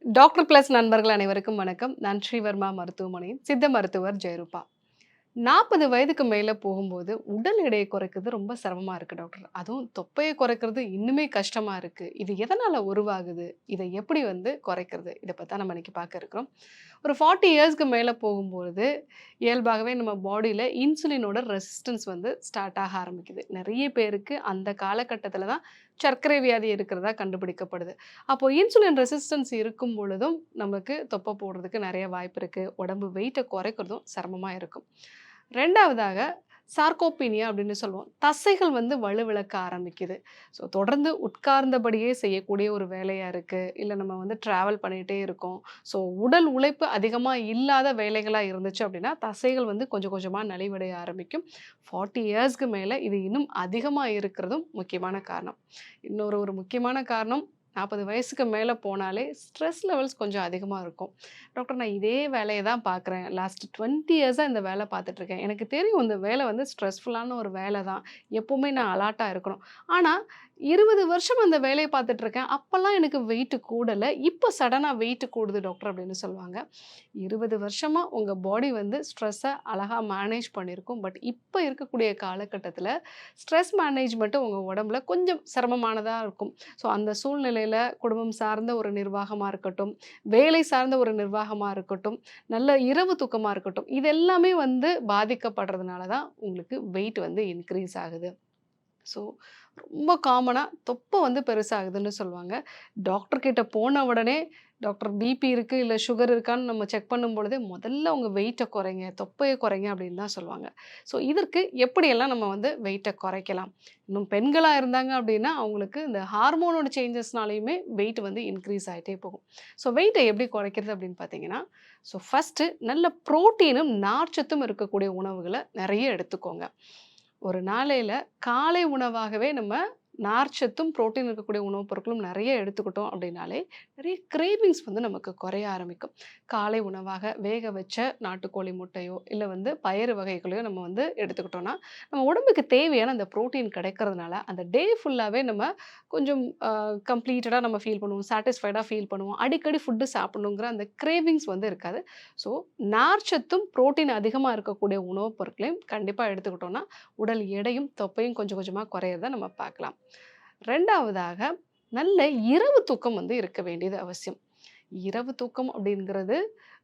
Doctor plus நண்பர்கள் அனைவருக்கும் வணக்கம். நான் ஸ்ரீவர்மா மருத்துவமனையின் சித்த மருத்துவர் ஜெயரூபா. 40 வயதுக்கு மேல போகும்போது உடல் எடையை குறைக்கிறது ரொம்ப சிரமமா இருக்கு டாக்டர். அதுவும் தொப்பைய குறைக்கிறது இன்னுமே கஷ்டமா இருக்கு. இது எதனால உருவாகுது? இத எப்படி குறைக்கிறது? இத பத்தி தான் நம்ம இன்னைக்கு பார்க்க இருக்கிறோம். ஒரு 40 இயர்ஸ்க்கு மேல போகும்பொழுது, இயல்பாகவே நம்ம பாடியில இன்சுலினோட ரெசிஸ்டன்ஸ் ஸ்டார்ட் ஆக ஆரம்பிக்குது. நெறைய பேருக்கு அந்த காலகட்டத்தில தான் சர்க்கரை வியாதி இருக்கிறதா கண்டுபிடிக்கப்படுது. அப்போ இன்சுலின் ரெசிஸ்டன்ஸ் இருக்கும் பொழுதும் நமக்கு தொப்பை போடுறதுக்கு நெறைய வாய்ப்பு இருக்கு. உடம்பு வெயிட்ட குறைக்கிறதும் சிரமமா இருக்கும். 2வதாக சார்கோபீனியா அப்படின்னு சொல்லுவோம். தசைகள் வலுவிழக்க ஆரம்பிக்குது. ஸோ தொடர்ந்து உட்கார்ந்தபடியே செய்யக்கூடிய ஒரு வேலையா இருக்கு. இல்ல நம்ம டிராவல் பண்ணிட்டே இருக்கோம். ஸோ உடல் உழைப்பு அதிகமா இல்லாத வேலைகளா இருந்துச்சு அப்படின்னா, தசைகள் கொஞ்சம் கொஞ்சமா நலிவடைய ஆரம்பிக்கும். 40 இயர்ஸ்க்கு மேல இது இன்னும் அதிகமா இருக்கிறதும் முக்கியமான காரணம். இன்னொரு ஒரு முக்கியமான காரணம் 40 வயசுக்கு மேல போனாலே ஸ்ட்ரெஸ் லெவல்ஸ் கொஞ்சம் அதிகமா இருக்கும். டாக்டர் நான் இதே வேலைய தான் பார்க்குறேன். லாஸ்ட் 20 இயர்ஸா இந்த வேலை பார்த்துட்டுருக்கேன். எனக்கு தெரியும் இந்த வேலை ஸ்ட்ரெஸ்ஃபுல்லான ஒரு வேலை தான். எப்பவுமே நான் அலர்ட்டா இருக்கணும். ஆனா 20 வருஷம் அந்த வேலைய பார்த்துட்டுருக்கேன். அப்பலாம் எனக்கு வெயிட் கூடல. இப்போ சடனா வெயிட் கூடுது டாக்டர் அப்படின்னு சொல்லுவாங்க. 20 வருஷமா உங்க பாடி ஸ்ட்ரெஸ்ஸ அழகா மேனேஜ் பண்ணியிருக்கும். பட் இப்ப இருக்கக்கூடிய காலகட்டத்தில ஸ்ட்ரெஸ் மேனேஜ்மென்ட் உங்க உடம்புல கொஞ்சம் சிரமமானதா இருக்கும். ஸோ அந்த சூழ்நிலையில குடும்பம் சார்ந்த ஒரு நிர்வாகமா இருக்கட்டும், வேலை சார்ந்த ஒரு நிர்வாகமா இருக்கட்டும், நல்ல இரவு தூக்கமா இருக்கட்டும், இது எல்லாமே பாதிக்கப்படுறதுனால தான் உங்களுக்கு வெயிட் இன்க்ரீஸ் ஆகுது. ஸோ ரொம்ப காமனா தொப்பை பெருசாகுதுன்னு சொல்லுவாங்க. டாக்டர் கிட்ட போன உடனே, டாக்டர் பிபி இருக்கு, இல்ல சுகர் இருக்கான்னு நம்ம செக் பண்ணும்பொழுதே, முதல்ல உங்க வெயிட்ட குறைங்க, தொப்பைய குறைங்க அப்படின்னு தான் சொல்லுவாங்க. ஸோ இதற்கு எப்படியெல்லாம் நம்ம வெயிட்ட குறைக்கலாம்? இன்னும் பெண்களா இருந்தாங்க அப்படின்னா, அவங்களுக்கு இந்த ஹார்மோனோட சேஞ்சஸ்னாலயுமே வெயிட் இன்க்ரீஸ் ஆயிட்டே போகும். ஸோ வெயிட்ட எப்படி குறைக்கிறது அப்படின்னு பார்த்தீங்கன்னா, ஸோ ஃபர்ஸ்ட்டு நல்ல புரோட்டீனும், நார்ச்சத்தும் இருக்கக்கூடிய உணவுகள நெறைய எடுத்துக்கோங்க. ஒரு நாளையில காலை உணவாகவே நம்ம நார்ச்சத்தும், புரோட்டீன் இருக்கக்கூடிய உணவுப் பொருட்களும் நெறைய எடுத்துக்கிட்டோம் அப்படின்னாலே, நெறைய கிரேவிங்ஸ் நமக்கு குறைய ஆரம்பிக்கும். காலை உணவாக வேக வச்ச நாட்டுக்கோழி முட்டையோ, இல்ல பயறு வகைகளையோ நம்ம எடுத்துக்கிட்டோம்னா, நம்ம உடம்புக்கு தேவையான அந்த புரோட்டீன் கிடைக்கிறதுனால, அந்த டே ஃபுல்லாவே நம்ம கொஞ்சம் கம்ப்ளீட்டடா நம்ம ஃபீல் பண்ணுவோம். சாட்டிஸ்ஃபைடா ஃபீல் பண்ணுவோம். அடிக்கடி ஃபுட்டு சாப்பிடணுங்கிற அந்த கிரேவிங்ஸ் இருக்காது. ஸோ நார்ச்சத்தும், புரோட்டீன் அதிகமா இருக்கக்கூடிய உணவுப் பொருட்களையும் கண்டிப்பா எடுத்துக்கிட்டோம்னா, உடல் எடையும், தொப்பையும் கொஞ்சம் கொஞ்சமா குறையறத நம்ம பார்க்கலாம். 2வதாக நல்ல இரவு தூக்கம் இருக்க வேண்டியது அவசியம். இரவு தூக்கம் அப்படிங்கிறது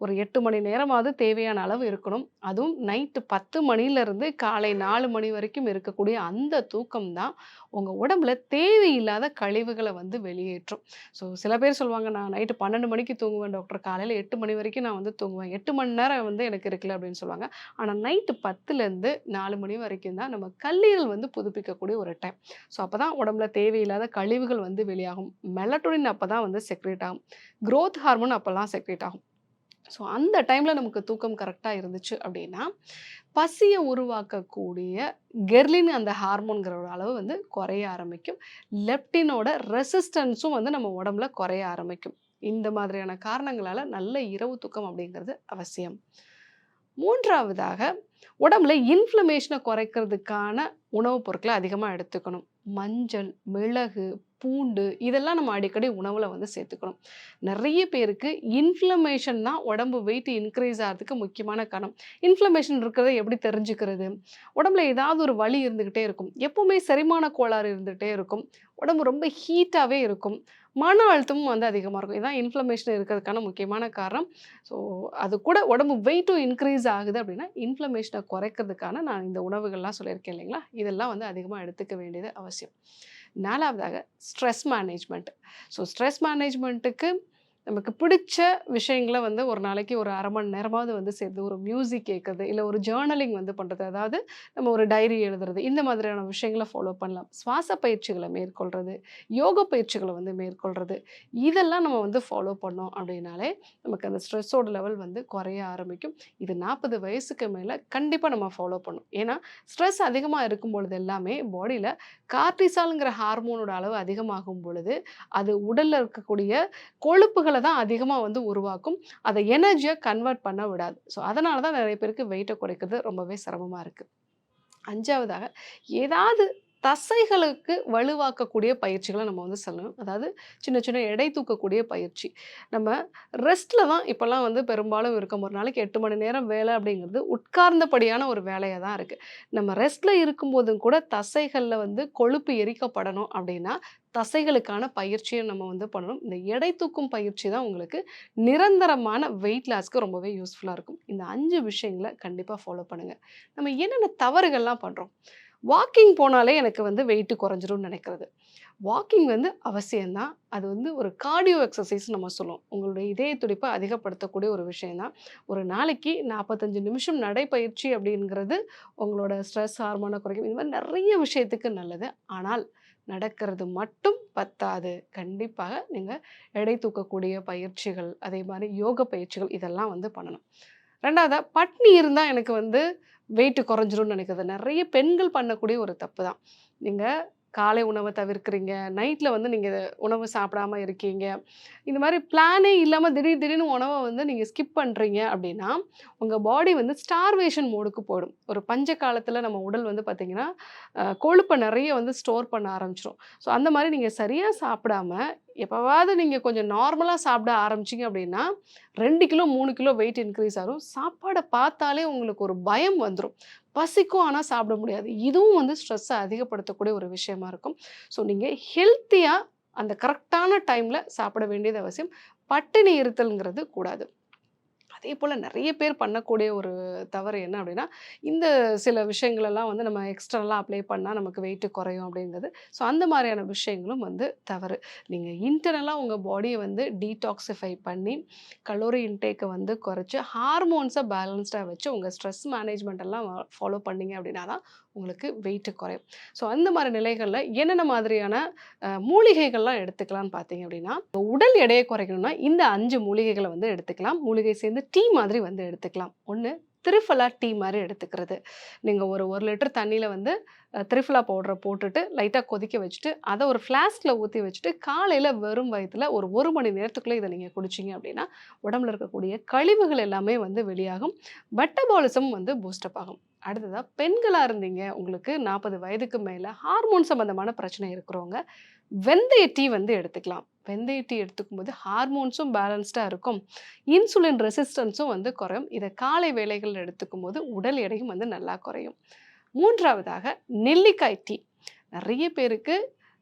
ஒரு 8 மணி நேரமாவது தேவையான அளவு இருக்கணும். அதுவும் நைட்டு 10 மணியிலிருந்து காலை 4 மணி வரைக்கும் இருக்கக்கூடிய அந்த தூக்கம் தான் உங்க உடம்புல தேவையில்லாத கழிவுகள வெளியேற்றும். ஸோ சில பேர் சொல்லுவாங்க, "நான் நைட்டு 12 மணிக்கு தூங்குவேன் டாக்டர். காலையில 8 மணி வரைக்கும் நான் தூங்குவேன். 8 மணி நேரம் எனக்கு இருக்குல்ல" அப்படின்னு சொல்லுவாங்க. ஆனா நைட்டு 10லேருந்து 4 மணி வரைக்கும் தான் நம்ம கல்லீரல் புதுப்பிக்கக்கூடிய ஒரு டைம். ஸோ அப்பதான் உடம்புல தேவையில்லாத கழிவுகள் வெளியாகும். மெலட்டோனின் அப்பதான் செக்ரேட் ஆகும். குரோத் ஹார்மோன் அப்பல்லாம் செக்ரேட் ஆகும். ஸோ அந்த டைம்ல நமக்கு தூக்கம் கரெக்ட்டா இருந்துச்சு அப்படின்னா, பசிய உருவாக்கக்கூடிய கெர்லின் அந்த ஹார்மோன்ங்கிற ஒரு அளவு குறைய ஆரம்பிக்கும். லெப்டினோட ரெசிஸ்டன்ஸும் நம்ம உடம்புல குறைய ஆரம்பிக்கும். இந்த மாதிரியான காரணங்களால நல்ல இரவு தூக்கம் அப்படிங்கிறது அவசியம். 3வதாக உடம்புல இன்ஃப்ளமேஷன குறைக்கிறதுக்கான உணவுப் பொருட்கள அதிகமா எடுத்துக்கணும். மஞ்சள், மிளகு, பூண்டு இதெல்லாம் நம்ம அடிக்கடி உணவுல சேர்த்துக்கணும். நெறைய பேருக்கு இன்ஃப்ளமேஷன் தான் உடம்பு வெயிட் இன்க்ரீஸ் ஆகுறதுக்கு முக்கியமான காரணம். இன்ஃப்ளமேஷன் இருக்கிறத எப்படி தெரிஞ்சுக்கிறது? உடம்புல ஏதாவது ஒரு வலி இருந்துகிட்டே இருக்கும். எப்பவுமே செரிமான கோளாறு இருந்துட்டே இருக்கும். உடம்பு ரொம்ப ஹீட்டாவே இருக்கும். மன அழுத்தமும் அதிகமா இருக்கும். இதான் இன்ஃப்ளமேஷன் இருக்கிறதுக்கான முக்கியமான காரணம். ஸோ அது கூட உடம்பு வெயிட்டும் இன்க்ரீஸ் ஆகுது அப்படின்னா, இன்ஃப்ளமேஷன குறைக்கிறதுக்கான நான் இந்த உணவுகள்லாம் சொல்லியிருக்கேன் இல்லைங்களா? இதெல்லாம் அதிகமா எடுத்துக்க வேண்டியது அவசியம். 4வதாக ஸ்ட்ரெஸ் மேனேஜ்மெண்ட். ஸோ ஸ்ட்ரெஸ் மேனேஜ்மெண்ட்டுக்கு நமக்கு பிடிச்ச விஷயங்கள ஒரு நாளைக்கு ஒரு 1/2 மணி நேரமாவது சேர்த்து ஒரு மியூசிக் கேட்கறது, இல்ல ஒரு ஜர்னலிங் பண்றது. அதாவது நம்ம ஒரு டைரி எழுதுறது, இந்த மாதிரியான விஷயங்கள ஃபாலோ பண்ணலாம். சுவாச பயிற்சிகள மேற்கொள்றது, யோக பயிற்சிகள மேற்கொள்றது. இதெல்லாம் நம்ம ஃபாலோ பண்ணோம் அப்படின்னாலே, நமக்கு அந்த ஸ்ட்ரெஸ்ஸோட லெவல் குறைய ஆரம்பிக்கும். இது 40 வயசுக்கு மேல கண்டிப்பா நம்ம ஃபாலோ பண்ணணும். ஏன்னா, ஸ்ட்ரெஸ் அதிகமா இருக்கும் பொழுது எல்லாமே பாடியில கார்ட்டிசால்ங்கிற ஹார்மோனோட அளவு அதிகமாகும் பொழுது, அது உடல்ல இருக்கக்கூடிய கொழுப்புகள தான் அதிகமா உருவாக்கும். அத எனர்ஜியா கன்வெர்ட் பண்ண விடாது. ஸோ அதனால தான் நெறைய பேருக்கு வெயிட்ட குறைக்கிறது ரொம்பவே சிரமமா இருக்கு. 5வதாக ஏதாவது தசைகளுக்கு வலுவாக்கக்கூடிய பயிற்சிகள நம்ம வந்து சொல்லணும். அதாவது சின்ன சின்ன எடை தூக்கக்கூடிய பயிற்சி. நம்ம ரெஸ்ட்ல தான் இப்பலாம் வந்து பெரும்பாலும் இருக்கோம். ஒரு நாளைக்கு 8 மணி நேரம் வேலை அப்படிங்கிறது உட்கார்ந்தபடியான ஒரு வேலையா தான் இருக்கு. நம்ம ரெஸ்ட்ல இருக்கும்போதும் கூட தசைகள்ல வந்து கொழுப்பு எரிக்கப்படணும் அப்படின்னா, தசைகளுக்கான பயிற்சிய நம்ம வந்து பண்ணணும். இந்த எடை தூக்கும் பயிற்சி தான் உங்களுக்கு நிரந்தரமான வெயிட் லாஸ்க்கு ரொம்பவே யூஸ்ஃபுல்லா இருக்கும். இந்த 5 விஷயங்கள கண்டிப்பா ஃபாலோ பண்ணுங்க. நம்ம என்னென்ன தவறுகள்லாம் பண்றோம்? வாக்கிங் போனாலே எனக்கு வந்து வெயிட் குறைஞ்சிரும்னு நினைக்கிறது. வாக்கிங் வந்து அவசியம் தான். அது வந்து ஒரு கார்டியோ எக்ஸர்சைஸ் நம்ம சொல்லுவோம். உங்களுடைய இதய துடிப்ப அதிகப்படுத்தக்கூடிய ஒரு விஷயம் தான். ஒரு நாளைக்கு 45 நிமிஷம் நடைப்பயிற்சி அப்படிங்கிறது உங்களோட ஸ்ட்ரெஸ் ஹார்மோன குறைக்கும். இந்த மாரி நெறைய விஷயத்துக்கு நல்லது. ஆனால் நடக்கிறது மட்டும் பத்தாது. கண்டிப்பாக நீங்க எடை தூக்கக்கூடிய பயிற்சிகள், அதே மாரி யோக பயிற்சிகள் இதெல்லாம் வந்து பண்ணணும். 2வதா பட்னி இருந்தா எனக்கு வந்து வெயிட் குறைஞ்சிரும்னு நினைக்கிறது. நெறைய பெண்கள் பண்ணக்கூடிய ஒரு தப்பு தான். நீங்க காலை உணவ தவிர்க்கிறீங்க. நைட்ல வந்து நீங்க உணவு சாப்பிடாம இருக்கீங்க. இந்த மாரி பிளானே இல்லாம திடீர் திடீர்னு உணவ வந்து நீங்க ஸ்கிப் பண்றீங்க அப்டின்னா, உங்க பாடி வந்து ஸ்டார்வேஷன் மோடுக்கு போயிடும். ஒரு பஞ்ச காலத்துல நம்ம உடல் வந்து பார்த்தீங்கன்னா, கொழுப்ப நெறைய வந்து ஸ்டோர் பண்ண ஆரம்பிச்சுரும். ஸோ அந்த மாரி நீங்க சரியா சாப்பிடாம, எப்பவாவது நீங்க கொஞ்சம் நார்மலா சாப்பிட ஆரம்பிச்சீங்க அப்டின்னா, 2 கிலோ, 3 கிலோ வெயிட் இன்க்ரீஸ் ஆகும். சாப்பாட பார்த்தாலே உங்களுக்கு ஒரு பயம் வந்துரும். பசிக்கும் ஆனா சாப்பிட முடியாது. இதுவும் வந்து ஸ்ட்ரெஸ்ஸ அதிகப்படுத்தக்கூடிய ஒரு விஷயமா இருக்கும். ஸோ நீங்க ஹெல்த்தியா அந்த கரெக்ட்டான டைம்ல சாப்பிட வேண்டியது அவசியம். பட்டினி இருத்தல்ங்கிறது கூடாது. அதேபோல நெறைய பேர் பண்ணக்கூடிய ஒரு தவறு என்ன அப்டின்னா, இந்த சில விஷயங்களெல்லாம் வந்து நம்ம எக்ஸ்ட்ராலாம் அப்ளை பண்ணா நமக்கு வெயிட் குறையும் அப்டிங்கிறது. ஸோ அந்த மாரியான விஷயங்களும் வந்து தவறு. நீங்க இன்டர்னலா உங்க பாடிய வந்து டீடாக்ஸிஃபை பண்ணி, கலோரி இன்டேக்க வந்து குறைச்சு, ஹார்மோன்ஸ பேலன்ஸ்டா வச்சு உங்க ஸ்ட்ரெஸ் மேனேஜ்மெண்ட் எல்லாம் ஃபாலோ பண்ணீங்க அப்டின்னா தான் உங்களுக்கு வெயிட் குறையும். ஸோ அந்த மாரி நிலைகள்ல என்னென்ன மாதிரியான மூலிகைகள்லாம் எடுத்துக்கலாம்னு பார்த்தீங்க அப்டின்னா, உடல் எடையை குறைக்கணும்னா இந்த 5 மூலிகைகள வந்து எடுத்துக்கலாம். மூலிகை சேர்ந்து டீ மாதிரி வந்து எடுத்துக்கலாம். 1 திரிஃபலா டீ மாரி எடுத்துக்கிறது. நீங்க ஒரு 1 லிட்டர் தண்ணீல வந்து திரிஃபலா பவுடர போட்டுட்டு லைட்டா கொதிக்க வச்சுட்டு, அத ஒரு ஃப்ளாஸ்க்ல ஊத்தி வச்சுட்டு, காலையில வெறும் வயித்துல ஒரு 1 மணி நேரத்துக்குள்ள இத நீங்க குடிச்சீங்க அப்டின்னா, உடம்புல இருக்கக்கூடிய கழிவுகள் எல்லாமே வந்து வெளியாகும். மெட்டபாலிசம் வந்து பூஸ்டப் ஆகும். அடுத்ததா பெண்களா இருந்தீங்க, உங்களுக்கு 40 வயதுக்கு மேல ஹார்மோன் சம்மந்தமான பிரச்சனை இருக்கிறவங்க, வெந்தய டீ வந்து எடுத்துக்கலாம். வெந்தய டீ எடுத்துக்கும்போது ஹார்மோன்ஸும் பேலன்ஸ்டா இருக்கும். இன்சுலின் ரெசிஸ்டன்ஸும் வந்து குறையும். இத காலை வேளைகள்ல எடுத்துக்கும்போது உடல் எடையும் வந்து நல்லா குறையும். 3வதாக நெல்லிக்காய் டீ. நெறைய பேருக்கு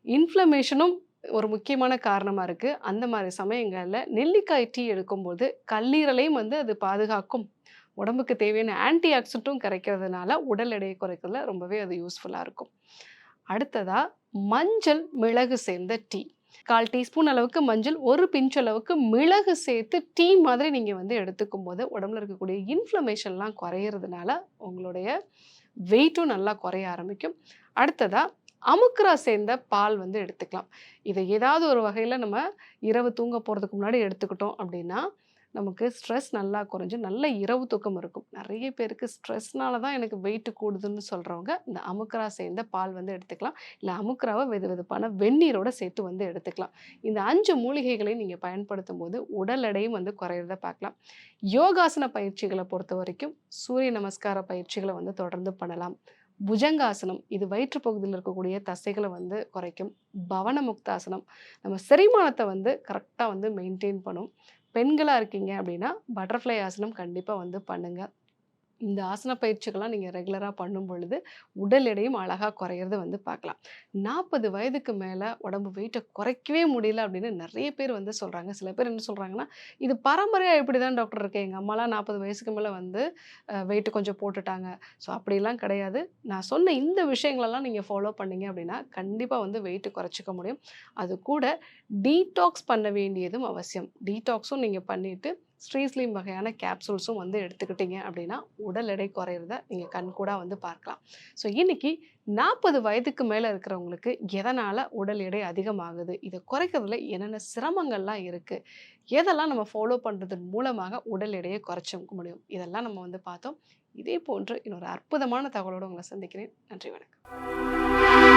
இன்ஃப்ளமேஷனும் ஒரு முக்கியமான காரணமா இருக்கு. அந்த மாரி சமயங்கள்ல நெல்லிக்காய் டீ எடுக்கும்போது கல்லீரலையும் வந்து அது பாதுகாக்கும். உடம்புக்கு தேவையான ஆன்டி ஆக்ஸிடன்ட்டும் கிடைக்கிறதுனால உடல் எடையை குறைக்கிறதுல ரொம்பவே அது யூஸ்ஃபுல்லா இருக்கும். அடுத்ததா மஞ்சள், மிளகு சேர்ந்த டீ. 1/4 டீஸ்பூன் அளவுக்கு மஞ்சள், 1 பிஞ்ச் அளவுக்கு மிளகு சேர்த்து டீ மாதிரி நீங்க வந்து எடுத்துக்கும்போது, உடம்புல இருக்கக்கூடிய இன்ஃப்ளமேஷன்லாம் குறையிறதுனால, உங்களுடைய வெயிட்டும் நல்லா குறைய ஆரம்பிக்கும். அடுத்ததா அமுக்குரா சேர்ந்த பால் வந்து எடுத்துக்கலாம். இத ஏதாவது ஒரு வகையில நம்ம இரவு தூங்க போறதுக்கு முன்னாடி எடுத்துக்கிட்டோம் அப்டின்னா, நமக்கு ஸ்ட்ரெஸ் நல்லா குறைஞ்சு, நல்ல இரவு தூக்கம் இருக்கும். நெறைய பேருக்கு ஸ்ட்ரெஸ்னால தான் எனக்கு வெயிட் கூடுதுன்னு சொல்றவங்க, இந்த அமுக்குரா சேர்ந்த பால் வந்து எடுத்துக்கலாம். இல்ல அமுக்குராவ வெதுவெதுப்பான வெந்நீரோட சேர்த்து வந்து எடுத்துக்கலாம். இந்த 5 மூலிகைகளையும் நீங்க பயன்படுத்தும்போது, உடல் எடையும் வந்து குறையிறத பார்க்கலாம். யோகாசன பயிற்சிகள பொறுத்தவரைக்கும், சூரிய நமஸ்கார பயிற்சிகள வந்து தொடர்ந்து பண்ணலாம். புஜங்காசனம் இது வயிற்று பகுதியில இருக்கக்கூடிய தசைகள வந்து குறைக்கும். பவன முக்தாசனம் நம்ம செரிமானத்த வந்து கரெக்ட்டா வந்து மெயின்டெயின் பண்ணும். பெண்களா இருக்கீங்க அப்படின்னா, பட்டர்ஃப்ளை ஆசனம் கண்டிப்பா வந்து பண்ணுங்க. இந்த ஆசன பயிற்சிகள்லாம் நீங்க ரெகுலரா பண்ணும் பொழுது, உடல் எடையும் அழகா குறையறத வந்து பார்க்கலாம். 40 வயதுக்கு மேல உடம்பு வெயிட்ட குறைக்கவே முடியல அப்படின்னு நெறைய பேர் வந்து சொல்றாங்க. சில பேர் என்ன சொல்றாங்கன்னா, "இது பரம்பரையா இப்படிதான் டாக்டர் இருக்கு. எங்க அம்மாலாம் 40 வயசுக்கு மேல வந்து வெயிட் கொஞ்சம் போட்டுட்டாங்க." ஸோ அப்படிலாம் கிடையாது. நான் சொன்ன இந்த விஷயங்களெல்லாம் நீங்க ஃபாலோ பண்ணீங்க அப்படின்னா, கண்டிப்பா வந்து வெயிட் குறைச்சுக்க முடியும். அது கூட டீடாக்ஸ் பண்ண வேண்டியதும் அவசியம். டீடாக்ஸும் நீங்க பண்ணிட்டு, ஸ்ட்ரீஸ்லீம் வகையான கேப்சூல்ஸும் வந்து எடுத்துக்கிட்டீங்க அப்படின்னா, உடல் எடை குறையிறத நீங்க கண்கூடா வந்து பார்க்கலாம். ஸோ இன்னைக்கு 40 வயதுக்கு மேல இருக்கிறவங்களுக்கு எதனால உடல் எடை அதிகமாகுது? இத குறைக்கிறதுல என்னென்ன சிரமங்கள்லாம் இருக்கு? எதெல்லாம் நம்ம ஃபாலோ பண்றதன் மூலமாக உடல் எடையை குறைச்சுக்க முடியும்? இதெல்லாம் நம்ம வந்து பார்த்தோம். இதே போன்று இன்னொரு அற்புதமான தகவலோட உங்கள சந்திக்கிறேன். நன்றி, வணக்கம்.